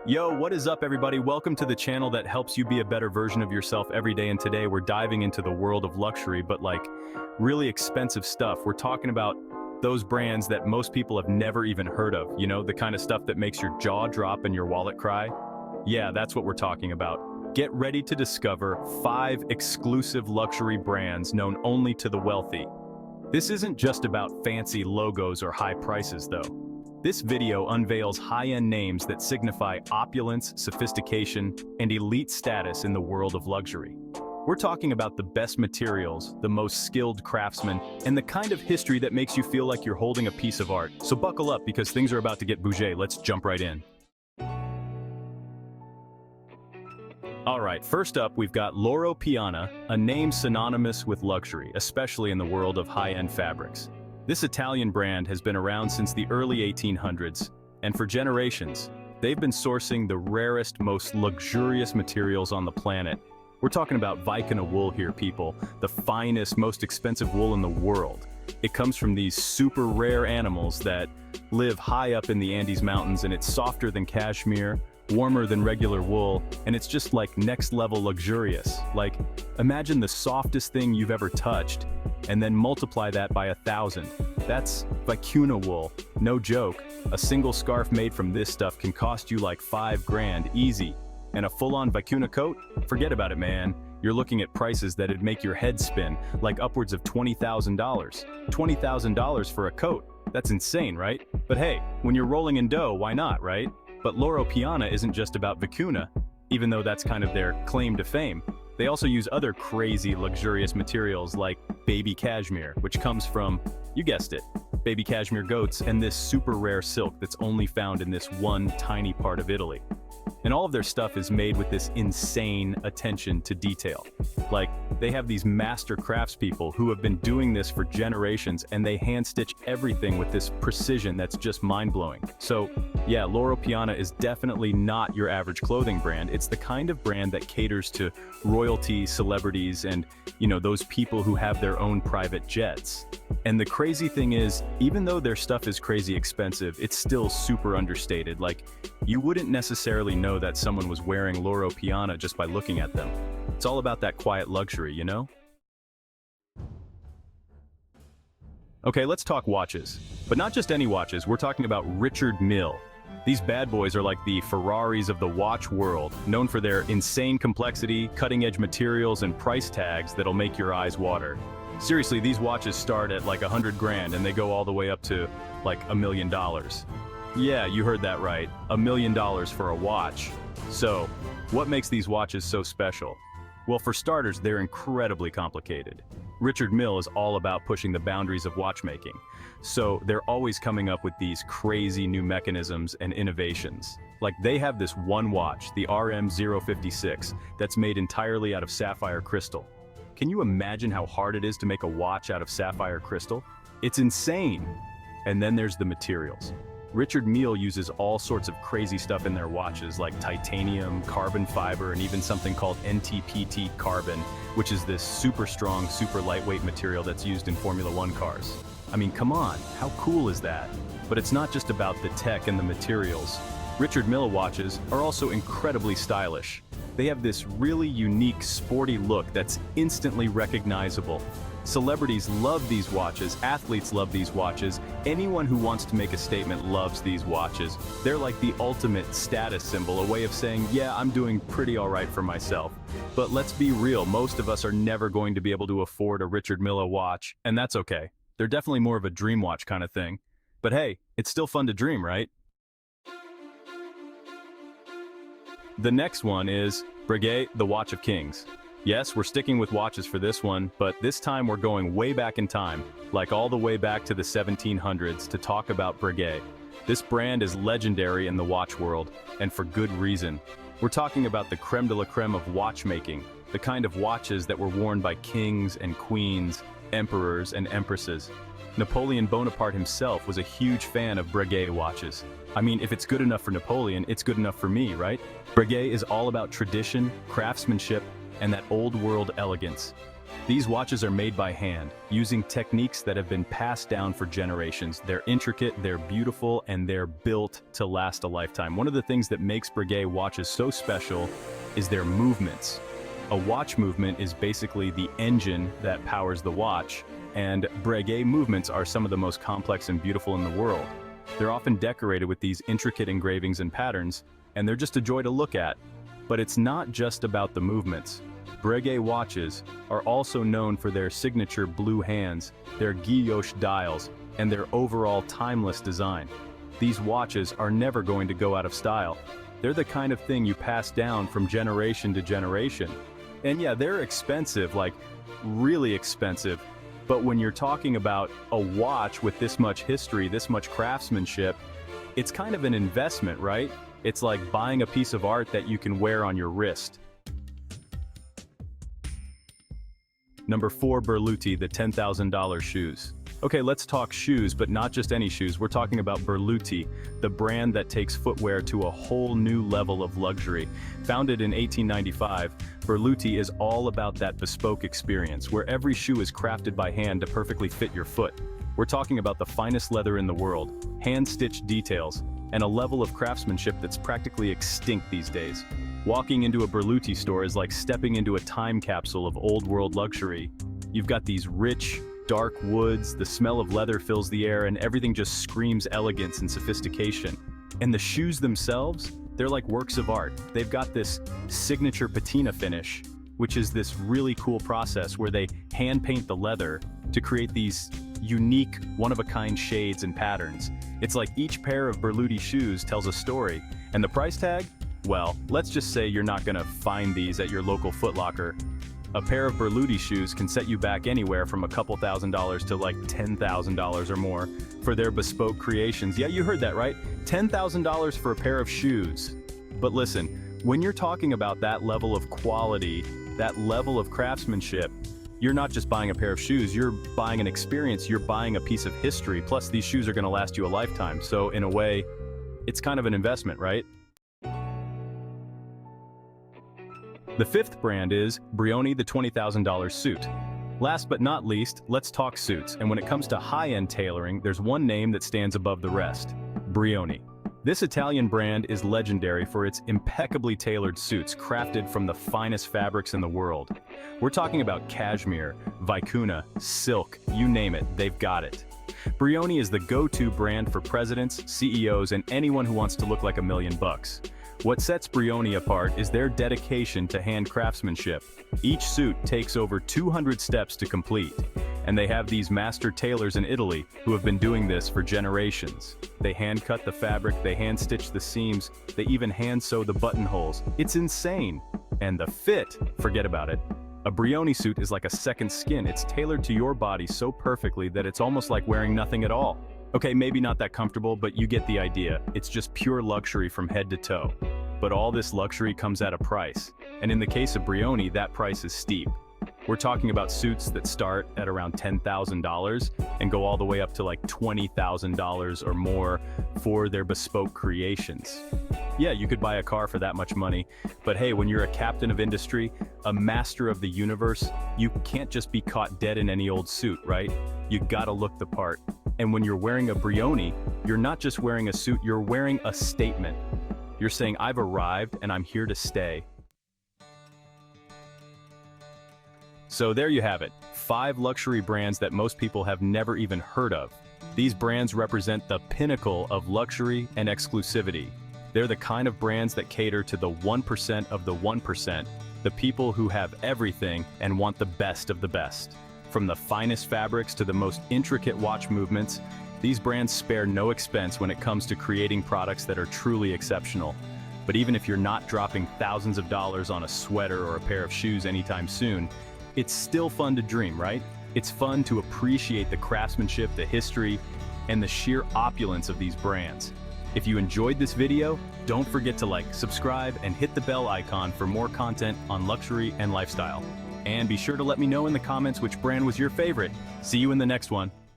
Yo, what is up everybody? Welcome to the channel that helps you be a better version of yourself every day, and today we're diving into the world of luxury, but like really expensive stuff. We're talking about those brands that most people have never even heard of, the kind of stuff that makes your jaw drop and your wallet cry. Yeah, that's what we're talking about. Get ready to discover 5 exclusive luxury brands known only to the wealthy. This isn't just about fancy logos or high prices though. This video unveils high-end names that signify opulence, sophistication, and elite status in the world of luxury. We're talking about the best materials, the most skilled craftsmen, and the kind of history that makes you feel like you're holding a piece of art. So buckle up because things are about to get bougé. Let's jump right in. Alright, first up we've got Loro Piana, a name synonymous with luxury, especially in the world of high-end fabrics. This Italian brand has been around since the early 1800s, and for generations, they've been sourcing the rarest, most luxurious materials on the planet. We're talking about Vicuna wool here, people, the finest, most expensive wool in the world. It comes from these super rare animals that live high up in the Andes Mountains, and it's softer than cashmere, warmer than regular wool, and it's just like next level luxurious. Like, imagine the softest thing you've ever touched, and then multiply that by 1,000. That's Vicuna wool. No joke. A single scarf made from this stuff can cost you like 5 grand, easy. And a full-on Vicuna coat? Forget about it, man. You're looking at prices that'd make your head spin, like upwards of $20,000. $20,000 for a coat. That's insane, right? But hey, when you're rolling in dough, why not, right? But Loro Piana isn't just about Vicuna, even though that's kind of their claim to fame. They also use other crazy, luxurious materials like baby cashmere, which comes from, you guessed it, baby cashmere goats, and this super rare silk that's only found in this one tiny part of Italy. And all of their stuff is made with this insane attention to detail. Like, they have these master craftspeople who have been doing this for generations, and they hand-stitch everything with this precision that's just mind-blowing. So, yeah, Loro Piana is definitely not your average clothing brand. It's the kind of brand that caters to royalty, celebrities, and, those people who have their own private jets. And the crazy thing is, even though their stuff is crazy expensive, it's still super understated. Like, you wouldn't necessarily know that someone was wearing Loro Piana just by looking at them. It's all about that quiet luxury, Okay, let's talk watches. But not just any watches, we're talking about Richard Mille. These bad boys are like the Ferraris of the watch world, known for their insane complexity, cutting-edge materials, and price tags that'll make your eyes water. Seriously, these watches start at like 100 grand and they go all the way up to like $1 million. Yeah, you heard that right, $1 million for a watch. So, what makes these watches so special? Well, for starters, they're incredibly complicated. Richard Mille is all about pushing the boundaries of watchmaking. So they're always coming up with these crazy new mechanisms and innovations. Like, they have this one watch, the RM056, that's made entirely out of sapphire crystal. Can you imagine how hard it is to make a watch out of sapphire crystal? It's insane! And then there's the materials. Richard Mille uses all sorts of crazy stuff in their watches, like titanium, carbon fiber, and even something called NTPT carbon, which is this super strong, super lightweight material that's used in Formula One cars. I mean, come on, how cool is that? But it's not just about the tech and the materials. Richard Mille watches are also incredibly stylish. They have this really unique, sporty look that's instantly recognizable. Celebrities love these watches, athletes love these watches, anyone who wants to make a statement loves these watches. They're like the ultimate status symbol, a way of saying, yeah, I'm doing pretty alright for myself. But let's be real, most of us are never going to be able to afford a Richard Mille watch, and that's okay. They're definitely more of a dream watch kind of thing. But hey, it's still fun to dream, right? The next one is Breguet, the Watch of Kings. Yes, we're sticking with watches for this one, but this time we're going way back in time, like all the way back to the 1700s, to talk about Breguet. This brand is legendary in the watch world, and for good reason. We're talking about the creme de la creme of watchmaking, the kind of watches that were worn by kings and queens, emperors and empresses. Napoleon Bonaparte himself was a huge fan of Breguet watches. I mean, if it's good enough for Napoleon, it's good enough for me, right? Breguet is all about tradition, craftsmanship, and that old-world elegance. These watches are made by hand, using techniques that have been passed down for generations. They're intricate, they're beautiful, and they're built to last a lifetime. One of the things that makes Breguet watches so special is their movements. A watch movement is basically the engine that powers the watch, and Breguet movements are some of the most complex and beautiful in the world. They're often decorated with these intricate engravings and patterns, and they're just a joy to look at. But it's not just about the movements. Breguet watches are also known for their signature blue hands, their guilloche dials, and their overall timeless design. These watches are never going to go out of style. They're the kind of thing you pass down from generation to generation. And yeah, they're expensive, like really expensive. But when you're talking about a watch with this much history, this much craftsmanship, it's kind of an investment, right? It's like buying a piece of art that you can wear on your wrist. Number 4, Berluti, the $10,000 shoes. Okay, let's talk shoes, but not just any shoes. We're talking about Berluti, the brand that takes footwear to a whole new level of luxury. Founded in 1895, Berluti is all about that bespoke experience, where every shoe is crafted by hand to perfectly fit your foot. We're talking about the finest leather in the world, hand-stitched details, and a level of craftsmanship that's practically extinct these days. Walking into a Berluti store is like stepping into a time capsule of old-world luxury. You've got these rich, dark woods, the smell of leather fills the air, and everything just screams elegance and sophistication. And the shoes themselves, they're like works of art. They've got this signature patina finish, which is this really cool process where they hand paint the leather to create these unique, one-of-a-kind shades and patterns. It's like each pair of Berluti shoes tells a story. And the price tag? Well, let's just say you're not gonna find these at your local Foot Locker. A pair of Berluti shoes can set you back anywhere from a couple $1,000s to like $10,000 or more for their bespoke creations. Yeah, you heard that right. $10,000 for a pair of shoes. But listen, when you're talking about that level of quality, that level of craftsmanship, you're not just buying a pair of shoes, you're buying an experience, you're buying a piece of history. Plus, these shoes are gonna last you a lifetime. So in a way, it's kind of an investment, right? The 5th brand is Brioni, the $20,000 suit. Last but not least, let's talk suits. And when it comes to high-end tailoring, there's one name that stands above the rest: Brioni. This Italian brand is legendary for its impeccably tailored suits crafted from the finest fabrics in the world. We're talking about cashmere, vicuna, silk, you name it, they've got it. Brioni is the go-to brand for presidents, CEOs, and anyone who wants to look like $1 million. What sets Brioni apart is their dedication to hand craftsmanship. Each suit takes over 200 steps to complete, and they have these master tailors in Italy who have been doing this for generations. They hand cut the fabric, they hand stitch the seams, they even hand sew the buttonholes. It's insane. And the fit, forget about it. A Brioni suit is like a second skin. It's tailored to your body so perfectly that it's almost like wearing nothing at all. Okay, maybe not that comfortable, but you get the idea. It's just pure luxury from head to toe. But all this luxury comes at a price. And in the case of Brioni, that price is steep. We're talking about suits that start at around $10,000 and go all the way up to like $20,000 or more for their bespoke creations. Yeah, you could buy a car for that much money, but hey, when you're a captain of industry, a master of the universe, you can't just be caught dead in any old suit, right? You gotta look the part. And when you're wearing a Brioni, you're not just wearing a suit, you're wearing a statement. You're saying, I've arrived and I'm here to stay. So there you have it, 5 luxury brands that most people have never even heard of. These brands represent the pinnacle of luxury and exclusivity. They're the kind of brands that cater to the 1% of the 1%, the people who have everything and want the best of the best. From the finest fabrics to the most intricate watch movements, these brands spare no expense when it comes to creating products that are truly exceptional. But even if you're not dropping thousands of dollars on a sweater or a pair of shoes anytime soon, it's still fun to dream, right? It's fun to appreciate the craftsmanship, the history, and the sheer opulence of these brands. If you enjoyed this video, don't forget to like, subscribe, and hit the bell icon for more content on luxury and lifestyle. And be sure to let me know in the comments which brand was your favorite. See you in the next one.